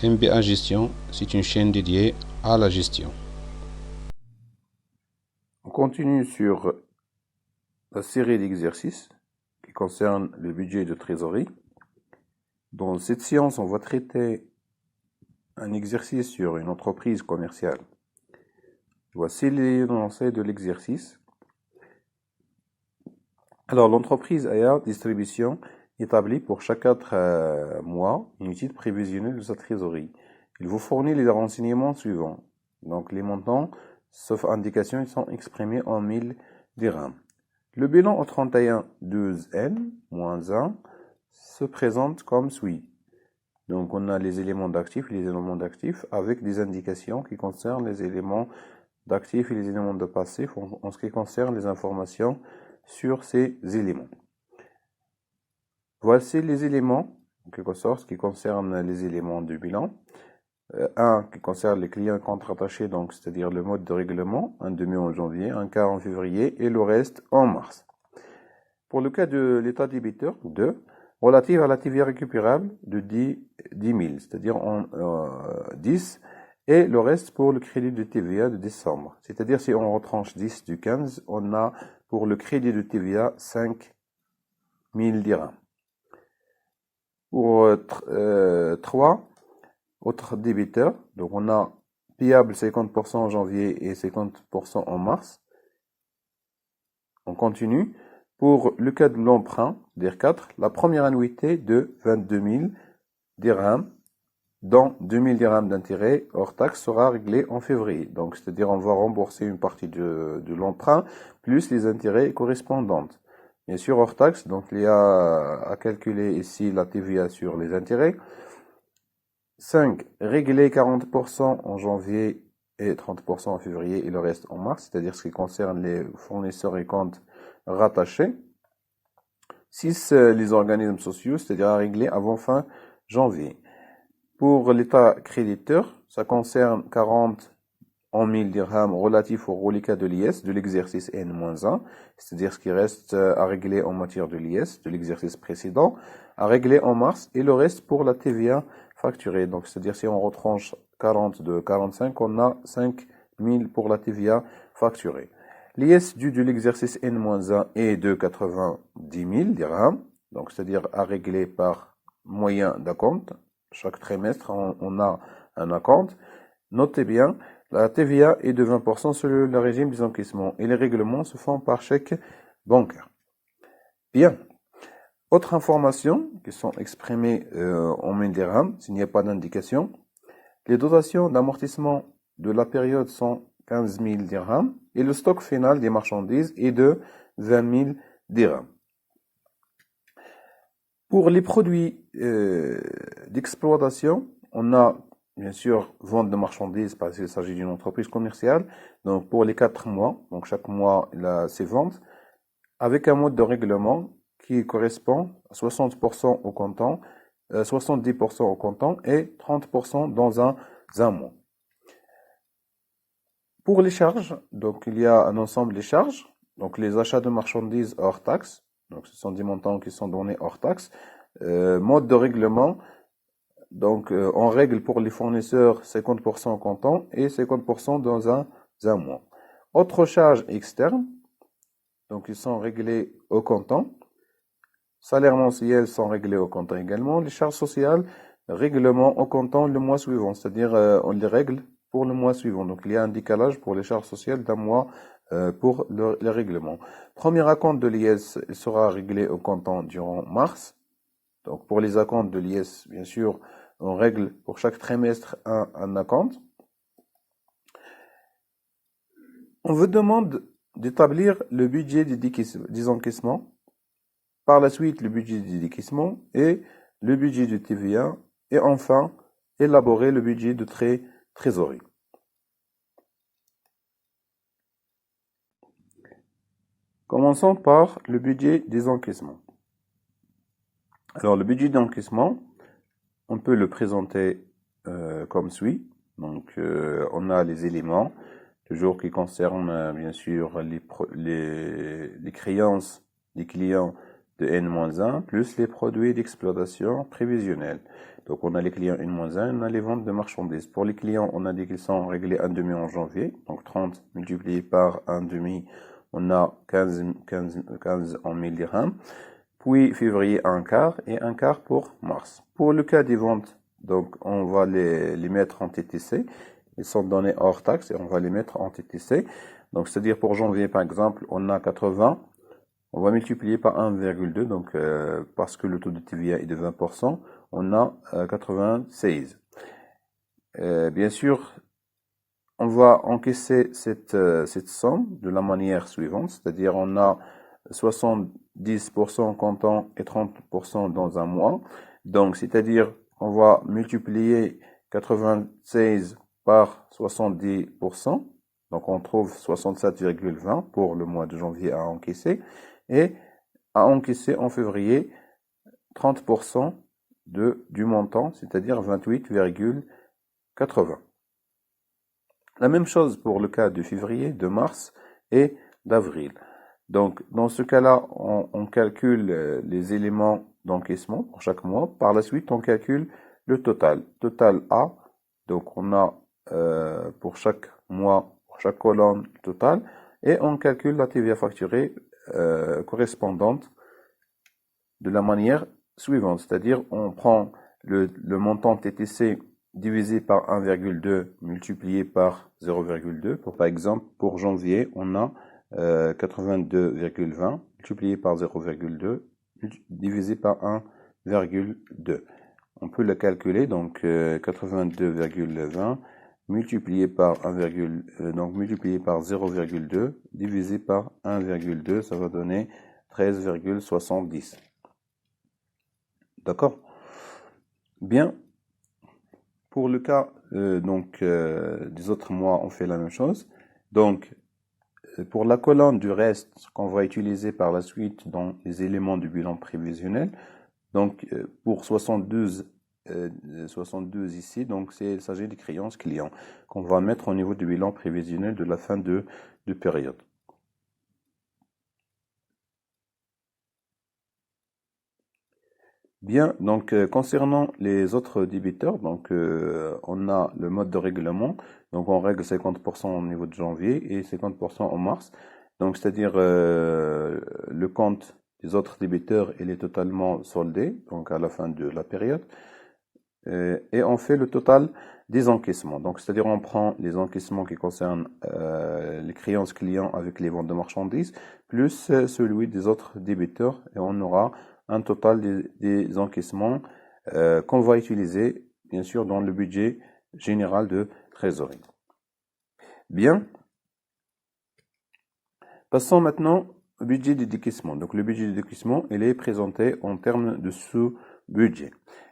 MBA Gestion, c'est une chaîne dédiée à la gestion. On continue sur la série d'exercices qui concerne le budget de trésorerie. Dans cette séance, on va traiter un exercice sur une entreprise commerciale. Voici l'énoncé de l'exercice. Alors, l'entreprise Aya Distribution établit pour chaque 4 mois une étude prévisionnelle de sa trésorerie. Il vous fournit les renseignements suivants. Donc, les montants, sauf indication, ils sont exprimés en 1000 dirhams. Le bilan au 31/12/N-1 se présente comme suit. Donc, on a les éléments d'actifs et les éléments d'actifs avec des indications qui concernent les éléments d'actifs et les éléments de passifs en ce qui concerne les informations sur ces éléments. Voici les éléments, en quelque sorte, qui concernent les éléments du bilan. Un qui concerne les clients et comptes rattachés, donc c'est-à-dire le mode de règlement, un demi en janvier, un quart en février et le reste en mars. Pour le cas de l'état débiteur, 2, relative à la TVA récupérable de 10 000, c'est-à-dire en 10, et le reste pour le crédit de TVA de décembre. C'est-à-dire si on retranche 10 du 15, on a pour le crédit de TVA 5 000 dirhams. Pour 3, autres débiteurs, donc on a payable 50% en janvier et 50% en mars. On continue. Pour le cas de l'emprunt, DIR 4, la première annuité de 22 000 dirhams, dont 2 000 dirhams d'intérêt hors taxe sera réglée en février. Donc, c'est-à-dire on va rembourser une partie de l'emprunt, plus les intérêts correspondants. Bien sûr, hors taxe, donc il y a à calculer ici la TVA sur les intérêts. 5. Régler 40% en janvier et 30% en février et le reste en mars, c'est-à-dire ce qui concerne les fournisseurs et comptes rattachés. 6. Les organismes sociaux, c'est-à-dire à régler avant fin janvier. Pour l'état créditeur, ça concerne 40 en 1000 dirhams relatifs au reliquat de l'IS de l'exercice N-1, c'est-à-dire ce qui reste à régler en matière de l'IS de l'exercice précédent, à régler en mars, et le reste pour la TVA facturée. Donc, c'est-à-dire si on retranche 40 de 45, on a 5 000 pour la TVA facturée. L'IS dû de l'exercice N-1 est de 90 000 dirhams, donc c'est-à-dire à régler par moyen d'acompte. Chaque trimestre, on a un acompte. Notez bien, la TVA est de 20% selon le régime des encaissements et les règlements se font par chèque bancaire. Bien. Autres informations qui sont exprimées en 1000 dirhams, s'il n'y a pas d'indication. Les dotations d'amortissement de la période sont 15 000 dirhams et le stock final des marchandises est de 20 000 dirhams. Pour les produits d'exploitation, on a bien sûr vente de marchandises parce qu'il s'agit d'une entreprise commerciale. Donc pour les 4 mois, donc chaque mois il a ses ventes, avec un mode de règlement qui correspond à 60% au comptant, 70% au comptant et 30% dans un mois. Pour les charges, donc il y a un ensemble de charges, donc les achats de marchandises hors taxe, donc ce sont des montants qui sont donnés hors taxe. Mode de règlement, donc on règle pour les fournisseurs 50% au comptant et 50% dans un mois. Autres charges externes, donc ils sont réglés au comptant. Salaires mensuels sont réglés au comptant également. Les charges sociales, règlement au comptant le mois suivant, c'est-à-dire on les règle pour le mois suivant. Donc il y a un décalage pour les charges sociales d'un mois pour le règlement. Premier acompte de l'IS sera réglé au comptant durant mars. Donc pour les acomptes de l'IS, bien sûr, on règle pour chaque trimestre un acompte. On vous demande d'établir le budget des encaissements. Par la suite, le budget des décaissements et le budget de TVA. Et enfin, élaborer le budget de trésorerie. Commençons par le budget des encaissements. Alors, le budget d'encaissement, on peut le présenter comme suit. Donc, on a les éléments, toujours qui concernent bien sûr les créances des clients de N-1 plus les produits d'exploitation prévisionnels. Donc on a les clients N-1, on a les ventes de marchandises. Pour les clients, on a dit qu'ils sont réglés 1/2 en janvier, donc 30 multiplié par 1/2, on a 15 en 1000 dirhams. Puis février, un quart et un quart pour mars. Pour le cas des ventes, donc on va les mettre en TTC. Ils sont donnés hors taxe et on va les mettre en TTC. Donc c'est-à-dire pour janvier par exemple, on a 80. On va multiplier par 1,2, donc parce que le taux de TVA est de 20%, on a 96. Bien sûr, on va encaisser cette somme de la manière suivante, c'est-à-dire on a 70% comptant et 30% dans un mois. Donc, c'est-à-dire on va multiplier 96 par 70%. Donc, on trouve 67,20 pour le mois de janvier à encaisser. Et à encaisser en février 30% du montant, c'est-à-dire 28,80. La même chose pour le cas de février, de mars et d'avril. Donc, dans ce cas-là, on calcule les éléments d'encaissement pour chaque mois. Par la suite, on calcule le total. Total A. Donc, on a pour chaque mois, pour chaque colonne, le total. Et on calcule la TVA facturée correspondante de la manière suivante. C'est-à-dire, on prend le montant TTC divisé par 1,2 multiplié par 0,2. Par exemple, pour janvier, on a 82,20 multiplié par 0,2 divisé par 1,2. On peut le calculer, donc 82,20 multiplié par donc multiplié par 0,2 divisé par 1,2, ça va donner 13,70. D'accord? Bien. Pour le cas des autres mois, on fait la même chose. Donc, pour la colonne du reste qu'on va utiliser par la suite dans les éléments du bilan prévisionnel, donc pour 72 ici, donc il s'agit des créances clients qu'on va mettre au niveau du bilan prévisionnel de la fin de période. Bien, donc concernant les autres débiteurs, donc on a le mode de règlement, donc on règle 50% au niveau de janvier et 50% en mars. Donc c'est-à-dire le compte des autres débiteurs il est totalement soldé, donc à la fin de la période, et on fait le total des encaissements. Donc c'est-à-dire on prend les encaissements qui concernent les créances clients avec les ventes de marchandises, plus celui des autres débiteurs, et on aura un total des encaissements qu'on va utiliser, bien sûr, dans le budget général de trésorerie. Bien. Passons maintenant au budget de décaissement. Donc, le budget de décaissement, il est présenté en termes de sous-budget.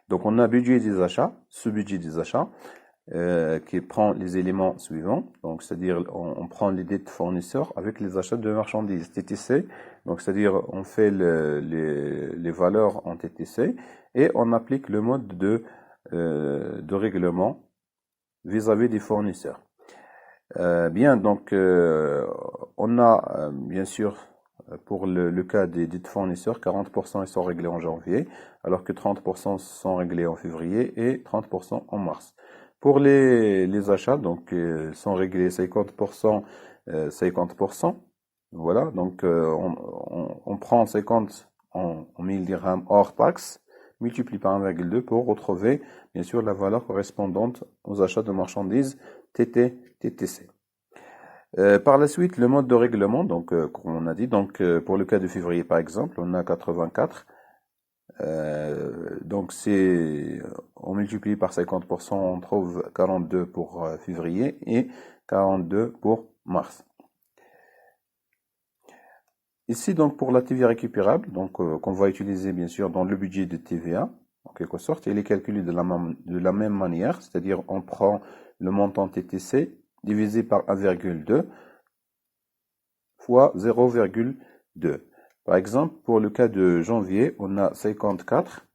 Donc, on a budget des achats, sous-budget des achats, qui prend les éléments suivants. Donc, c'est-à-dire, on prend les dettes fournisseurs avec les achats de marchandises TTC. Donc, c'est-à-dire, on fait les valeurs en TTC et on applique le mode de règlement vis-à-vis des fournisseurs. Bien, donc, on a, bien sûr, pour le cas des dettes fournisseurs, 40% ils sont réglés en janvier, alors que 30% sont réglés en février et 30% en mars. Pour les achats, donc, sont réglés 50%, 50%. Voilà, donc, on prend 50 en 1000 dirhams hors taxe, multiplie par 1,2 pour retrouver, bien sûr, la valeur correspondante aux achats de marchandises TTC. Par la suite, le mode de règlement, donc, comme on a dit, donc, pour le cas de février, par exemple, on a 84. Donc, on multiplie par 50%, on trouve 42 pour février et 42 pour mars. Ici, donc, pour la TVA récupérable, donc, qu'on va utiliser, bien sûr, dans le budget de TVA, en quelque sorte, il est calculé de la même manière, c'est-à-dire, on prend le montant TTC divisé par 1,2 fois 0,2. Par exemple, pour le cas de janvier, on a 54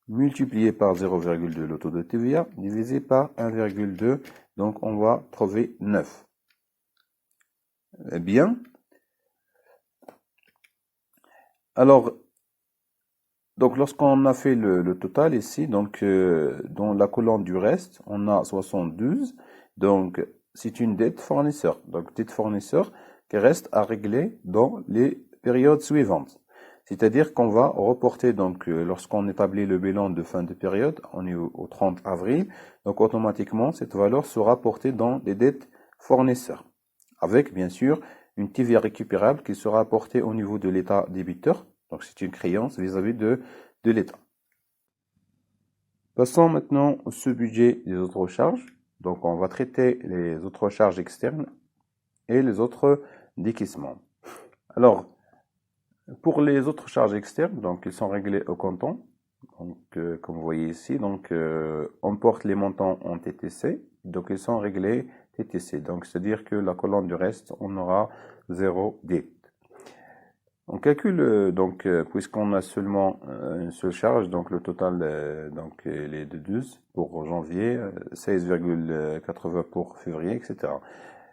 multiplié par 0,2 le taux de TVA divisé par 1,2, donc on va trouver 9. Bien. Alors, donc lorsqu'on a fait le total ici, donc dans la colonne du reste, on a 72. Donc, c'est une dette fournisseur. Donc, dette fournisseur qui reste à régler dans les périodes suivantes. C'est-à-dire qu'on va reporter, donc, lorsqu'on établit le bilan de fin de période, on est au 30 avril, donc automatiquement, cette valeur sera portée dans les dettes fournisseurs. Avec, bien sûr, une TVA récupérable qui sera apportée au niveau de l'état débiteur. Donc, c'est une créance vis-à-vis de l'état. Passons maintenant au sous-budget des autres charges. Donc, on va traiter les autres charges externes et les autres décaissements. Alors, pour les autres charges externes, donc, ils sont réglés au comptant. Donc, comme vous voyez ici, donc, on porte les montants en TTC. Donc, ils sont réglés TTC. Donc, c'est-à-dire que la colonne du reste, on aura 0 dette. On calcule, donc, puisqu'on a seulement une seule charge, donc le total, donc, il est de 12 pour janvier, 16,80 pour février, etc.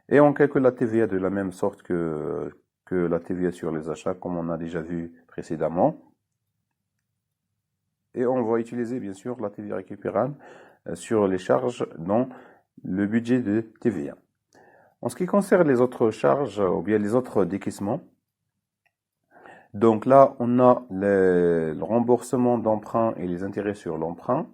Et on calcule la TVA de la même sorte que la TVA sur les achats, comme on a déjà vu précédemment. Et on va utiliser, bien sûr, la TVA récupérable sur les charges dans le budget de TVA. En ce qui concerne les autres charges, ou bien les autres décaissements, donc là, on a le remboursement d'emprunt et les intérêts sur l'emprunt,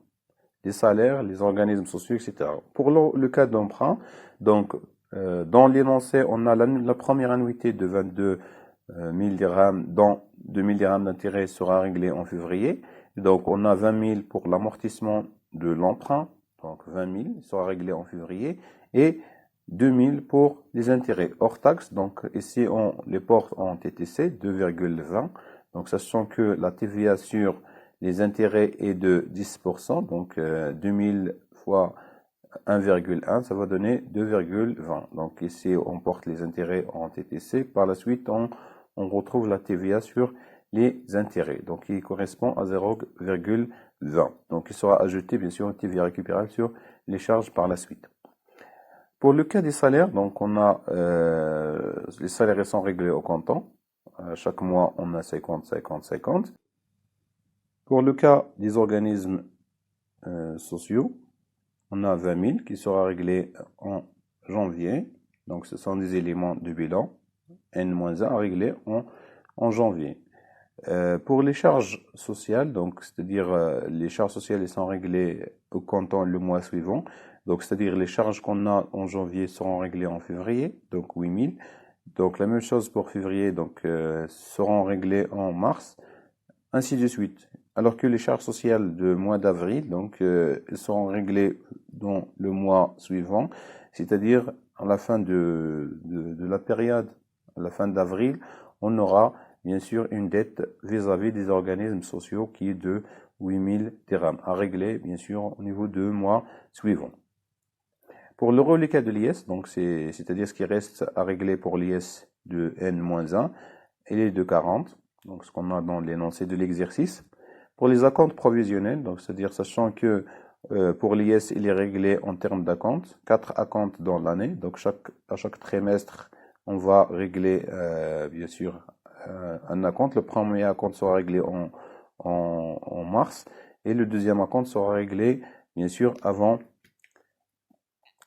les salaires, les organismes sociaux, etc. Pour le cas d'emprunt, donc dans l'énoncé, on a la première annuité de 22 000 dirhams, dont 2 000 dirhams d'intérêt sera réglée en février. Donc on a 20 000 pour l'amortissement de l'emprunt, donc 20 000 sera réglé en février, et 2 000 pour les intérêts hors taxe. Donc ici on les porte en TTC 2,20. Donc sachant que la TVA sur les intérêts est de 10%, donc 2 000 fois 1,1, ça va donner 2,20. Donc ici on porte les intérêts en TTC. Par la suite on retrouve la TVA sur les intérêts, donc il correspond à 0,20. Donc il sera ajouté bien sûr une TVA récupérable sur les charges par la suite. Pour le cas des salaires, donc on a les salaires sont réglés au comptant. Chaque mois, on a 50, 50, 50. Pour le cas des organismes sociaux, on a 20 000 qui sera réglé en janvier. Donc ce sont des éléments de bilan N-1 à régler en janvier. Pour les charges sociales, donc c'est-à-dire les charges sociales sont réglées au comptant le mois suivant. Donc, c'est-à-dire les charges qu'on a en janvier seront réglées en février, donc 8 000. Donc, la même chose pour février, donc seront réglées en mars, ainsi de suite. Alors que les charges sociales du mois d'avril, donc, seront réglées dans le mois suivant, c'est-à-dire à la fin de la période, à la fin d'avril, on aura bien sûr une dette vis-à-vis des organismes sociaux qui est de 8 000 dirhams à régler, bien sûr, au niveau de mois suivants. Pour le reliquat de l'IS, donc c'est-à-dire ce qui reste à régler pour l'IS de N-1, il est de 40, donc ce qu'on a dans l'énoncé de l'exercice. Pour les acomptes provisionnels, donc c'est-à-dire sachant que pour l'IS, il est réglé en termes d'acomptes, 4 acomptes dans l'année, donc à chaque trimestre, on va régler bien sûr un acompte. Le premier acompte sera réglé en mars et le deuxième acompte sera réglé bien sûr avant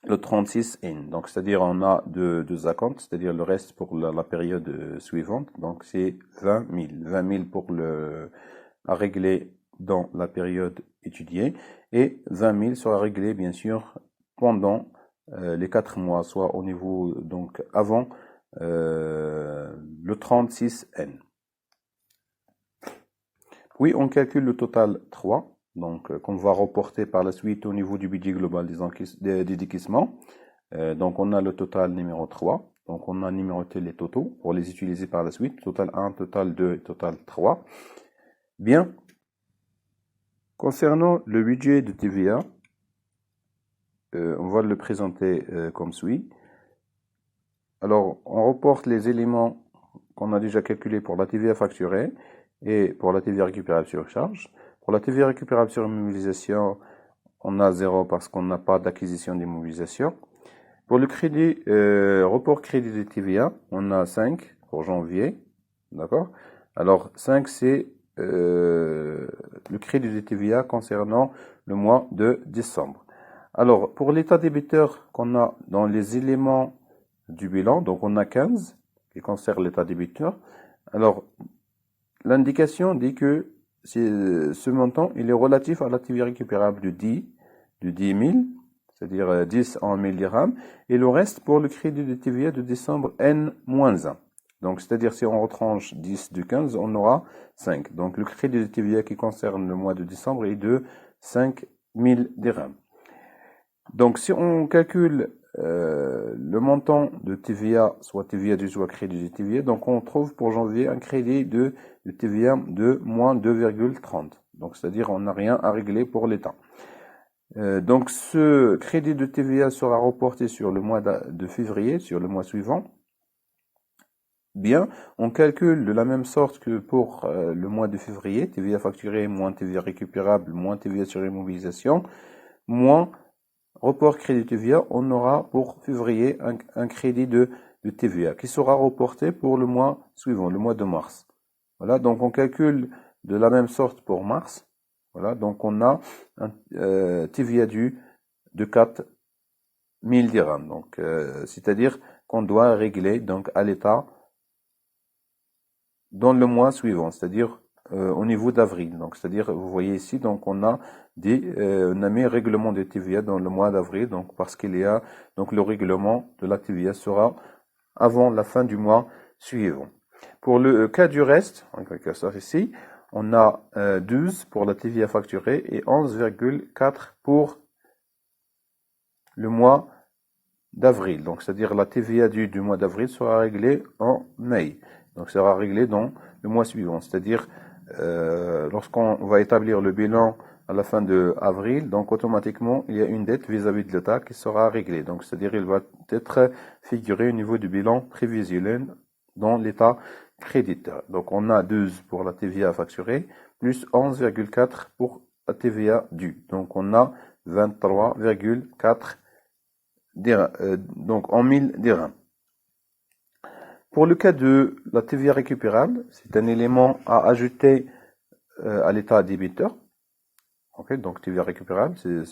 le 36 N. Donc, c'est-à-dire, on a deux acomptes, c'est-à-dire le reste pour la période suivante. Donc, c'est 20 000. 20 000 pour à régler dans la période étudiée. Et 20 000 sera réglé, bien sûr, pendant les 4 mois, soit au niveau, donc, avant le 36 N. Puis, on calcule le total 3. Donc, qu'on va reporter par la suite au niveau du budget global des décaissements. Donc, on a le total numéro 3. Donc, on a numéroté les totaux pour les utiliser par la suite. Total 1, total 2, total 3. Bien. Concernant le budget de TVA, on va le présenter comme suit. Alors, on reporte les éléments qu'on a déjà calculés pour la TVA facturée et pour la TVA récupérable sur charge. Pour la TVA récupérable sur immobilisation, on a 0 parce qu'on n'a pas d'acquisition d'immobilisation. Pour le report crédit de TVA, on a 5 pour janvier. D'accord? Alors 5 c'est le crédit de TVA concernant le mois de décembre. Alors pour l'état débiteur qu'on a dans les éléments du bilan, donc on a 15 qui concerne l'état débiteur. Alors l'indication dit que ce montant il est relatif à la TVA récupérable de 10 000, c'est-à-dire 10 en 1000 dirhams, et le reste pour le crédit de TVA de décembre N-1. Donc, c'est-à-dire si on retranche 10 de 15, on aura 5. Donc, le crédit de TVA qui concerne le mois de décembre est de 5 000 dirhams. Donc, si on calcule le montant de TVA, soit TVA dû, soit crédit de TVA, donc on trouve pour janvier un crédit de TVA de moins 2,30. Donc, c'est-à-dire on n'a rien à régler pour l'État. Donc, ce crédit de TVA sera reporté sur le mois de février, sur le mois suivant. Bien, on calcule de la même sorte que pour le mois de février, TVA facturée moins TVA récupérable, moins TVA sur immobilisation, moins report crédit TVA, on aura pour février un crédit de TVA qui sera reporté pour le mois suivant, le mois de mars. Voilà, donc on calcule de la même sorte pour mars. Voilà, donc on a un TVA dû de 4 000 dirhams. Donc, c'est-à-dire qu'on doit régler donc à l'État dans le mois suivant, c'est-à-dire au niveau d'avril. Donc, c'est-à-dire, vous voyez ici, donc on a mis règlement de TVA dans le mois d'avril, donc parce qu'il y a donc le règlement de la TVA sera avant la fin du mois suivant. Pour le cas du reste, en quelque sorte ici, on a 12 pour la TVA facturée et 11,4 pour le mois d'avril. Donc, c'est-à-dire la TVA du mois d'avril sera réglée en mai. Donc, sera réglé dans le mois suivant. C'est-à-dire, lorsqu'on va établir le bilan à la fin de avril, donc automatiquement, il y a une dette vis-à-vis de l'État qui sera réglée. Donc, c'est-à-dire, il va être figuré au niveau du bilan prévisionnel dans l'État créditeur. Donc, on a 12 pour la TVA facturée, plus 11,4 pour la TVA due. Donc, on a 23,4 donc en 1000 dirhams. Pour le cas de la TVA récupérable, c'est un élément à ajouter à l'état débiteur. Okay, donc TVA récupérable, il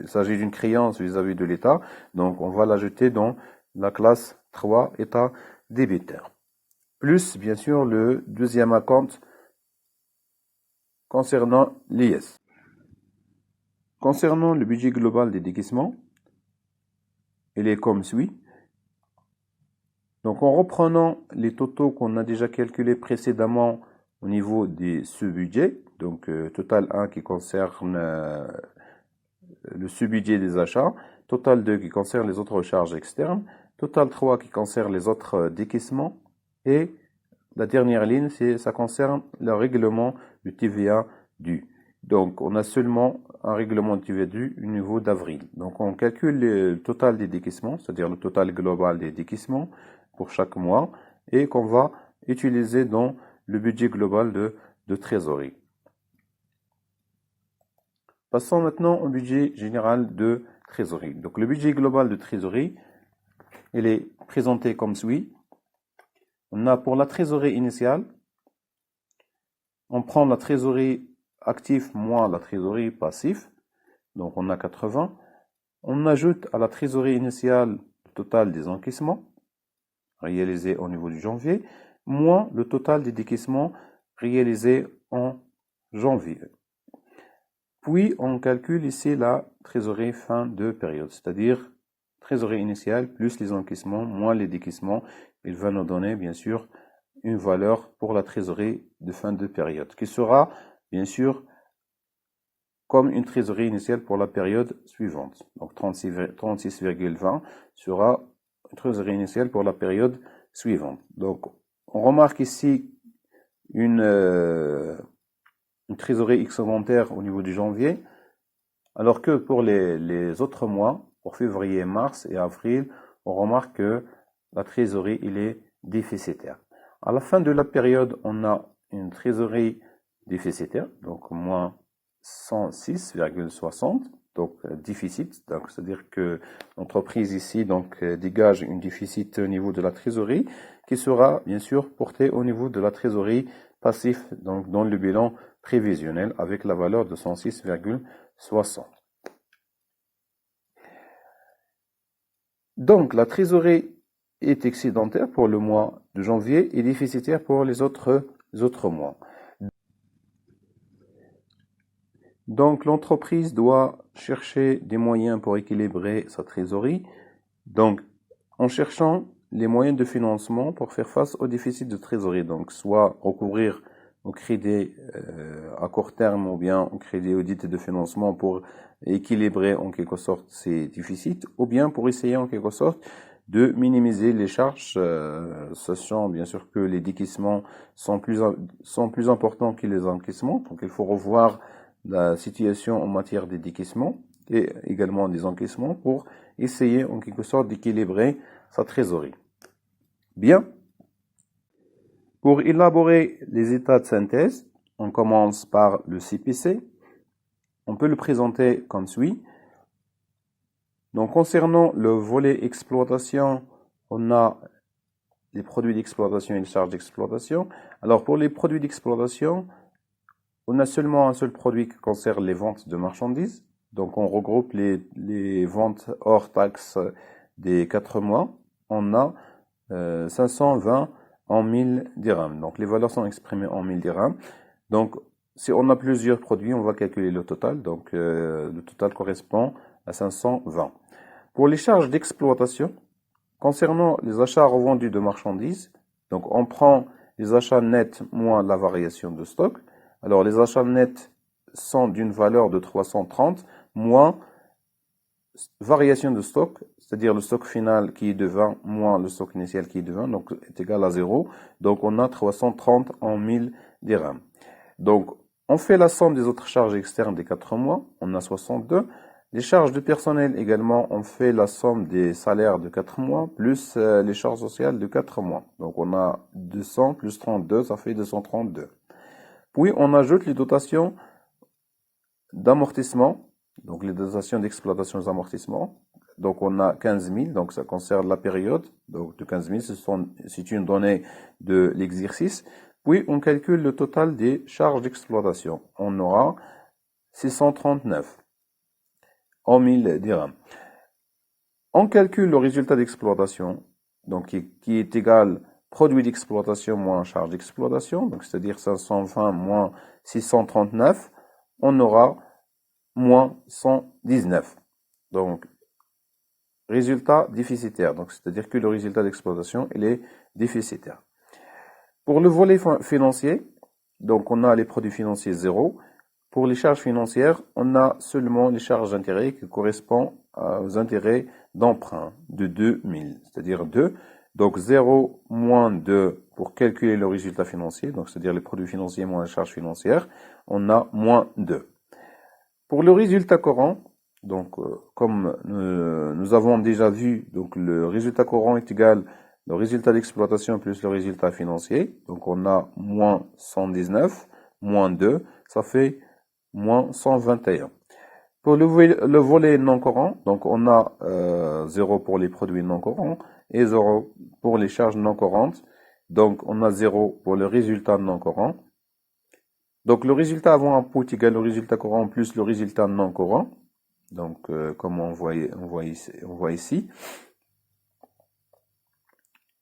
s'agit d'une créance vis-à-vis de l'État. Donc on va l'ajouter dans la classe 3 état débiteur. Plus bien sûr le deuxième acompte concernant l'IS. Concernant le budget global des décaissements, il est comme suit. Donc, en reprenant les totaux qu'on a déjà calculés précédemment au niveau de ce budget, donc total 1 qui concerne le sous-budget des achats, total 2 qui concerne les autres charges externes, total 3 qui concerne les autres décaissements, et la dernière ligne, ça concerne le règlement du TVA dû. Donc, on a seulement un règlement de TVA dû au niveau d'avril. Donc, on calcule le total des décaissements, c'est-à-dire le total global des décaissements pour chaque mois, et qu'on va utiliser dans le budget global de trésorerie. Passons maintenant au budget général de trésorerie. Donc, le budget global de trésorerie, il est présenté comme suit. On a pour la trésorerie initiale, on prend la trésorerie active moins la trésorerie passive, donc on a 80. On ajoute à la trésorerie initiale le total des encaissements réalisés au niveau du janvier, moins le total des décaissements réalisés en janvier. Puis on calcule ici la trésorerie fin de période, c'est-à-dire trésorerie initiale plus les encaissements moins les décaissements. Il va nous donner bien sûr une valeur pour la trésorerie de fin de période, qui sera bien sûr comme une trésorerie initiale pour la période suivante. Donc 36,20 sera une trésorerie initiale pour la période suivante. Donc on remarque ici une trésorerie excédentaire au niveau du janvier, alors que pour les autres mois, pour février, mars et avril, on remarque que la trésorerie il est déficitaire. À la fin de la période, on a une trésorerie déficitaire, donc moins 106,60. donc déficit, donc c'est-à-dire que l'entreprise ici dégage une déficit au niveau de la trésorerie qui sera bien sûr porté au niveau de la trésorerie passif, donc dans le bilan prévisionnel avec la valeur de 106,60. Donc la trésorerie est excédentaire pour le mois de janvier et déficitaire pour les autres mois. Donc l'entreprise doit chercher des moyens pour équilibrer sa trésorerie. Donc en cherchant les moyens de financement pour faire face au déficit de trésorerie, donc soit recourir au crédit à court terme ou bien au crédit audité de financement pour équilibrer en quelque sorte ces déficits, ou bien pour essayer en quelque sorte de minimiser les charges, sachant bien sûr que les décaissements sont plus importants que les encaissements, donc il faut revoir la situation en matière des décaissements et également des encaissements pour essayer en quelque sorte d'équilibrer sa trésorerie. Bien. Pour élaborer les états de synthèse, on commence par le CPC. On peut le présenter comme suit. Donc, concernant le volet exploitation, on a les produits d'exploitation et les charges d'exploitation. Alors, pour les produits d'exploitation, on a seulement un seul produit qui concerne les ventes de marchandises. Donc, on regroupe les ventes hors taxes des 4 mois. On a 520 en 1000 dirhams. Donc, les valeurs sont exprimées en 1000 dirhams. Donc, si on a plusieurs produits, on va calculer le total. Donc, le total correspond à 520. Pour les charges d'exploitation, concernant les achats revendus de marchandises, donc on prend les achats nets moins la variation de stock. Alors, les achats nets sont d'une valeur de 330 moins variation de stock, c'est-à-dire le stock final qui est de 20 moins le stock initial qui est de 20, donc est égal à 0. Donc, on a 330 en 1000 dirhams. Donc, on fait la somme des autres charges externes des 4 mois, on a 62. Les charges de personnel également, on fait la somme des salaires de 4 mois plus les charges sociales de 4 mois. Donc, on a 200 plus 32, ça fait 232. Puis, on ajoute les dotations d'amortissement, donc les dotations d'exploitation des amortissements. Donc, on a 15 000, donc ça concerne la période. Donc, de 15 000, c'est une donnée de l'exercice. Puis, on calcule le total des charges d'exploitation. On aura 639 en 1000 dirhams. On calcule le résultat d'exploitation, donc qui est égal produit d'exploitation moins charge d'exploitation, donc c'est-à-dire 520 moins 639, on aura moins 119. Donc, résultat déficitaire. Donc, c'est-à-dire que le résultat d'exploitation, il est déficitaire. Pour le volet financier, donc on a les produits financiers 0. Pour les charges financières, on a seulement les charges d'intérêt qui correspondent aux intérêts d'emprunt de 2000, c'est-à-dire 2. Donc 0 moins 2 pour calculer le résultat financier, donc c'est-à-dire les produits financiers moins les charges financières, on a moins 2. Pour le résultat courant, donc comme nous avons déjà vu, donc le résultat courant est égal au résultat d'exploitation plus le résultat financier. Donc on a moins 119, moins 2, ça fait moins 121. Pour le volet non courant, donc on a 0 pour les produits non courants et 0 pour les charges non courantes. Donc on a 0 pour le résultat non courant. Donc le résultat avant impôt est égal au résultat courant plus le résultat non courant. Donc comme on voit ici.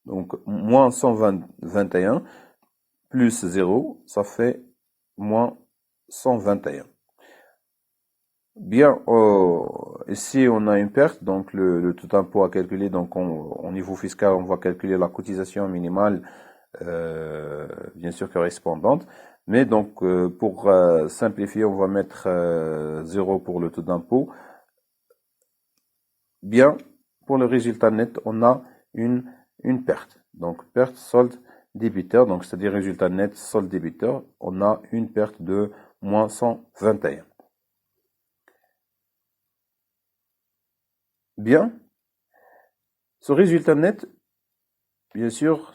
Donc moins 121 plus 0, ça fait moins 121. Bien, ici on a une perte, donc le taux d'impôt à calculer, donc au niveau fiscal on va calculer la cotisation minimale, bien sûr correspondante, mais donc pour simplifier on va mettre 0 pour le taux d'impôt. Bien, pour le résultat net on a une perte, donc perte solde débiteur, donc c'est-à-dire résultat net solde débiteur, on a une perte de moins 121. Bien, ce résultat net, bien sûr,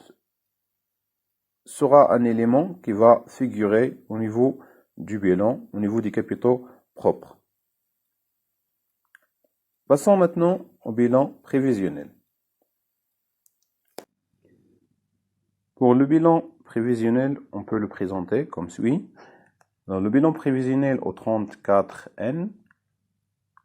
sera un élément qui va figurer au niveau du bilan, au niveau des capitaux propres. Passons maintenant au bilan prévisionnel. Pour le bilan prévisionnel, on peut le présenter comme suit. Alors, le bilan prévisionnel au 34N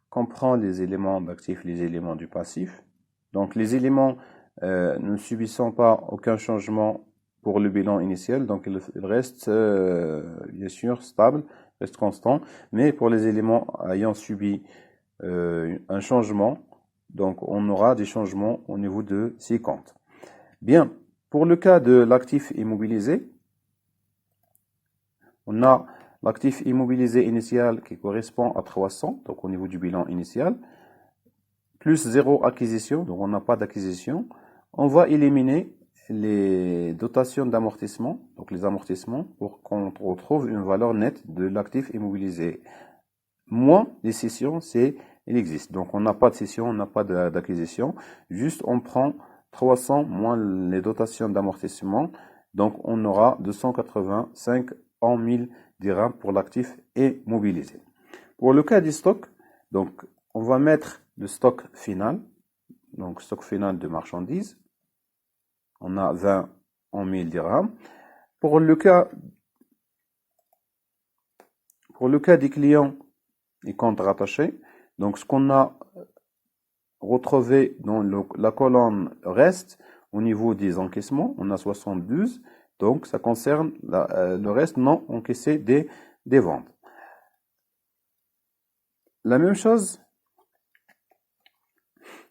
comprend les éléments d'actifs, les éléments du passif. Donc les éléments ne subissant pas aucun changement pour le bilan initial, donc il reste bien sûr stable, reste constant, mais pour les éléments ayant subi un changement, donc on aura des changements au niveau de ces comptes. Bien, pour le cas de l'actif immobilisé, on a l'actif immobilisé initial qui correspond à 300, donc au niveau du bilan initial, plus 0 acquisition, donc on n'a pas d'acquisition. On va éliminer les dotations d'amortissement, donc les amortissements, pour qu'on retrouve une valeur nette de l'actif immobilisé. Moins les cessions, il existe. Donc on n'a pas de cession, on n'a pas d'acquisition. Juste on prend 300 moins les dotations d'amortissement. Donc on aura 285 en 1000 dirhams pour l'actif immobilisé. Pour le cas du stock, donc on va mettre le stock final, donc stock final de marchandises. On a 20 en 1000 dirhams. Pour le cas des clients et comptes rattachés, donc ce qu'on a retrouvé dans la colonne reste au niveau des encaissements, on a 72, donc ça concerne le reste non encaissé des ventes. La même chose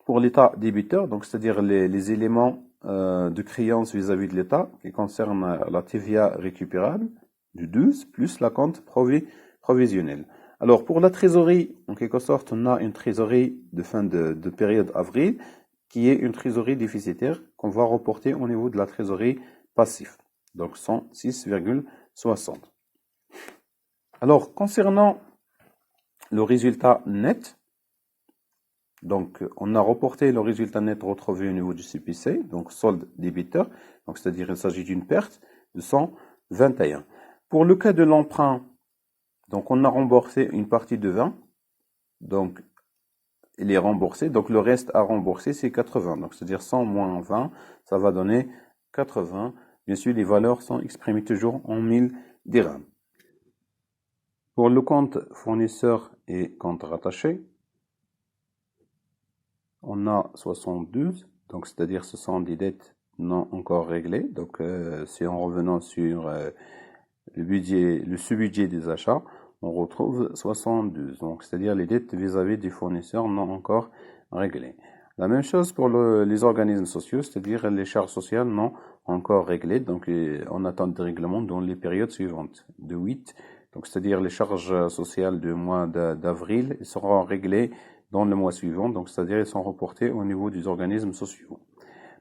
pour l'état débiteur, donc c'est-à-dire les éléments de créance vis-à-vis de l'état qui concernent la TVA récupérable du 12 plus la compte provisionnelle. Alors pour la trésorerie, en quelque sorte, on a une trésorerie de fin de période avril qui est une trésorerie déficitaire qu'on va reporter au niveau de la trésorerie passive, donc 106,60. Alors concernant le résultat net, donc on a reporté le résultat net retrouvé au niveau du CPC, donc solde débiteur, donc c'est-à-dire il s'agit d'une perte de 121. Pour le cas de l'emprunt, donc on a remboursé une partie de 20, donc il est remboursé, donc le reste à rembourser c'est 80, donc c'est-à-dire 100 moins 20, ça va donner 80. Bien sûr, les valeurs sont exprimées toujours en 1000 dirhams. Pour le compte fournisseur et compte rattaché, on a 72, donc c'est-à-dire ce sont des dettes non encore réglées. Donc c'est en revenant sur le sous-budget des achats, on retrouve 72, donc c'est-à-dire les dettes vis-à-vis des fournisseurs non encore réglées. La même chose pour les organismes sociaux, c'est-à-dire les charges sociales non encore réglées, donc on attend des règlements dans les périodes suivantes, de 8, donc c'est-à-dire les charges sociales du mois d'avril seront réglées dans le mois suivant, donc c'est-à-dire ils sont reportés au niveau des organismes sociaux.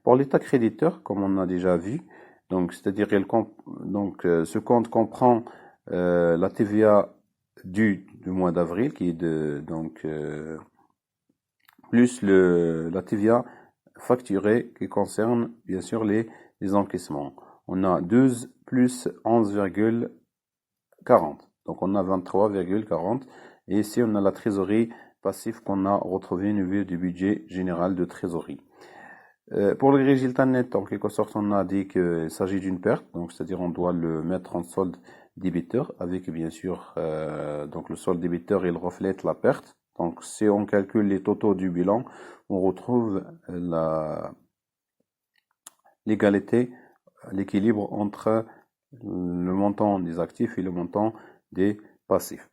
Pour l'état créditeur, comme on a déjà vu, donc c'est-à-dire ce compte comprend la TVA du mois d'avril qui est plus la TVA facturée qui concerne bien sûr les encaissements. On a 12 plus 11,40. Donc on a 23,40. Et ici on a la trésorerie passive qu'on a retrouvé au niveau du budget général de trésorerie. Pour le résultat net, en quelque sorte, on a dit qu'il s'agit d'une perte, donc c'est-à-dire on doit le mettre en solde débiteur avec bien sûr donc le solde débiteur il reflète la perte. Donc si on calcule les totaux du bilan, on retrouve l'égalité, l'équilibre entre le montant des actifs et le montant des passifs.